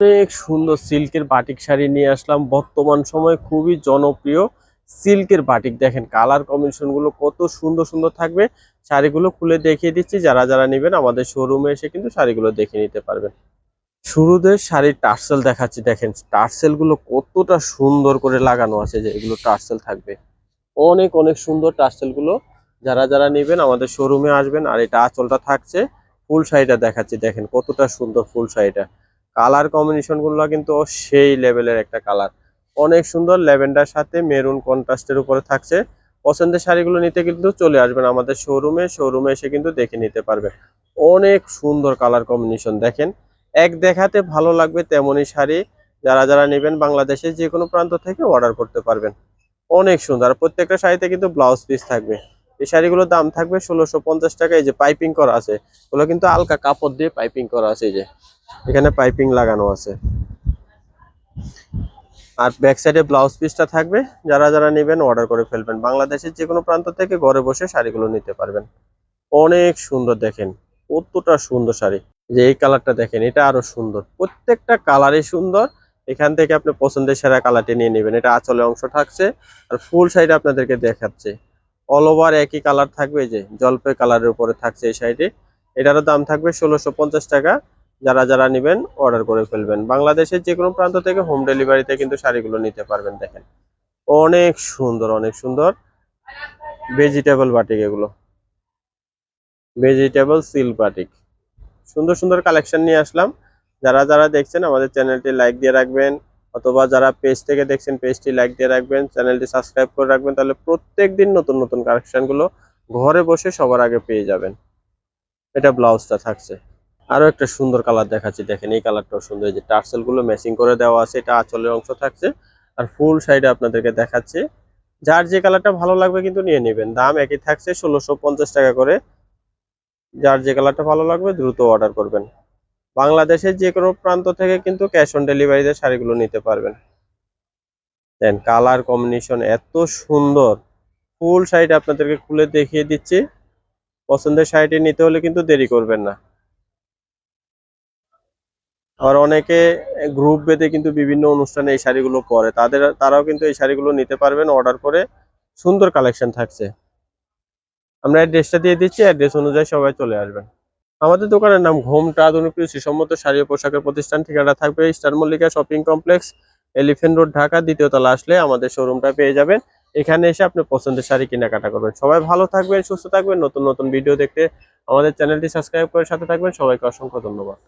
অনেক সুন্দর সিল্কের বাটিক শাড়ি নিয়ে আসলাম। বর্তমান সময়ে খুবই জনপ্রিয় সিল্কের বাটিক। দেখেন কালার কম্বিনেশন গুলো কত সুন্দর সুন্দর থাকবে। শাড়িগুলো খুলে দেখিয়ে দিচ্ছি, যারা যারা নেবেন আমাদের শোরুমে এসে কিন্তু শাড়িগুলো দেখে নিতে পারবেন। শুরুতে শাড়ির টার্সেল দেখাচ্ছি। দেখেন টার্সেল গুলো কতটা সুন্দর করে লাগানো আছে, যে এগুলো টার্সেল থাকবে। অনেক অনেক সুন্দর টার্সেল গুলো। যারা যারা নেবেন আমাদের শোরুমে আসবেন। আর এটা আঁচলটা থাকছে। ফুল শাড়িটা দেখাচ্ছি, দেখেন কতটা সুন্দর ফুল শাড়িটা। কালার কম্বিনেশন গুলো কিন্তু সেই লেভেলের একটা কালার। অনেক সুন্দর ল্যাভেন্ডার সাথে মেরুন কন্ট্রাস্টের উপরে থাকছে। পছন্দের শাড়িগুলো নিতে কিন্তু চলে আসবেন আমাদের শোরুমে এসে কিন্তু দেখে নিতে পারবেন। অনেক সুন্দর কালার কম্বিনেশন দেখেন। এক দেখাতে ভালো লাগবে তেমনই শাড়ি। যারা যারা নেবেন বাংলাদেশের যে কোনো প্রান্ত থেকে অর্ডার করতে পারবেন। অনেক সুন্দর। আর প্রত্যেকটা শাড়িতে কিন্তু ব্লাউজ পিস থাকবে। এই শাড়িগুলোর দাম থাকবে ১৬৫০ টাকা। এই যে পাইপিং করা আছে, ওগুলো কিন্তু হালকা কাপড় দিয়ে পাইপিং করা আছে। এই যে এখানে পাইপিং লাগানো আছে। আর ব্যাক সাইডে ব্লাউজ পিসটা থাকবে। যারা যারা নেবেন অর্ডার করে ফেলবেন। বাংলাদেশের যে কোনো প্রান্ত থেকে ঘরে বসে শাড়িগুলো নিতে পারবেন। অনেক সুন্দর দেখেন, কতটা সুন্দর শাড়ি। যে এই কালারটা দেখেন, এটা আরো সুন্দর। প্রত্যেকটা কালারই সুন্দর। এখান থেকে আপনি পছন্দের সেরা কালারটি নিয়ে নেবেন। এটা আঁচলে অংশ থাকছে। আর ফুল শাড়িটা আপনাদেরকে দেখাচ্ছে। অল ওভার একই কালার থাকবে, এই যে জলপাই কালারের উপরে থাকছে এই শাড়িটি। এটারও দাম থাকবে ১৬৫০ টাকা। যারা যারা নেবেন অর্ডার করে ফেলবেন। বাংলাদেশের যে কোনো প্রান্ত থেকে হোম ডেলিভারিতে কিন্তু শাড়িগুলো নিতে পারবেন। দেখেন অনেক সুন্দর, অনেক সুন্দর ভেজিটেবল বাটিক। এগুলো ভেজিটেবল সিল্ক বাটিক। সুন্দর সুন্দর কালেকশন নিয়ে আসলাম। যারা যারা দেখছেন আমাদের চ্যানেলটি লাইক দিয়ে রাখবেন, অথবা যারা পেজ থেকে দেখছেন পেজটি লাইক দিয়ে রাখবেন, চ্যানেলটি সাবস্ক্রাইব করে রাখবেন। তাহলে প্রত্যেকদিন নতুন নতুন কালেকশনগুলো ঘরে বসে সবার আগে পেয়ে যাবেন। এটা ব্লাউজটা থাকছে। আরো একটা সুন্দর কালার দেখাচ্ছি, দেখেন এই কালারটাও সুন্দর। এই যে টার্সেল গুলো ম্যাচিং করে দেওয়া আছে। এটা আঁচলের অংশ থাকছে। আর ফুল সাইডে আপনাদেরকে দেখাচ্ছি। যার যে কালারটা ভালো লাগবে কিন্তু নিয়ে নেবেন। দাম একই থাকছে ১৬৫০ টাকা করে। যার যে কালারটা ভালো লাগবে দ্রুত অর্ডার করবেন। বাংলাদেশের যে কোনো প্রান্ত থেকে কিন্তু ক্যাশ অন ডেলিভারিতে শাড়িগুলো নিতে পারবেন। দেন কালার কম্বিনেশন এত সুন্দর। ফুল শাড়িটা আপনাদেরকে খুলে দেখিয়ে দিচ্ছি। পছন্দের শাড়িটি নিতে হলে কিন্তু দেরি করবেন না। আর অনেকে গ্রুপ বেঁধে কিন্তু বিভিন্ন অনুষ্ঠানে এই শাড়িগুলো পরে, তারাও কিন্তু এই শাড়িগুলো নিতে পারবেন অর্ডার করে। সুন্দর কালেকশন থাকছে। আমরা অ্যাড্রেসটা দিয়ে দিচ্ছি, অ্যাড্রেস অনুযায়ী সবাই চলে আসবেন। আমাদের দোকানের নাম ঘোমটা আধুনিক সুসম্মত শাড়ি ও পোশাকের প্রতিষ্ঠান। ঠিকানা থাকবে star Mallika shopping complex, elephant road, Dhaka. দ্বিতীয় তলা আসলে আমাদের শোরুমটা পেয়ে যাবেন। এখানে এসে আপনি পছন্দের শাড়ি কেনাকাটা করবেন। সবাই ভালো থাকবেন, সুস্থ থাকবেন। নতুন নতুন ভিডিও দেখতে আমাদের চ্যানেলটি সাবস্ক্রাইব করে সাথে থাকবেন। সবাইকে অসংখ্য ধন্যবাদ।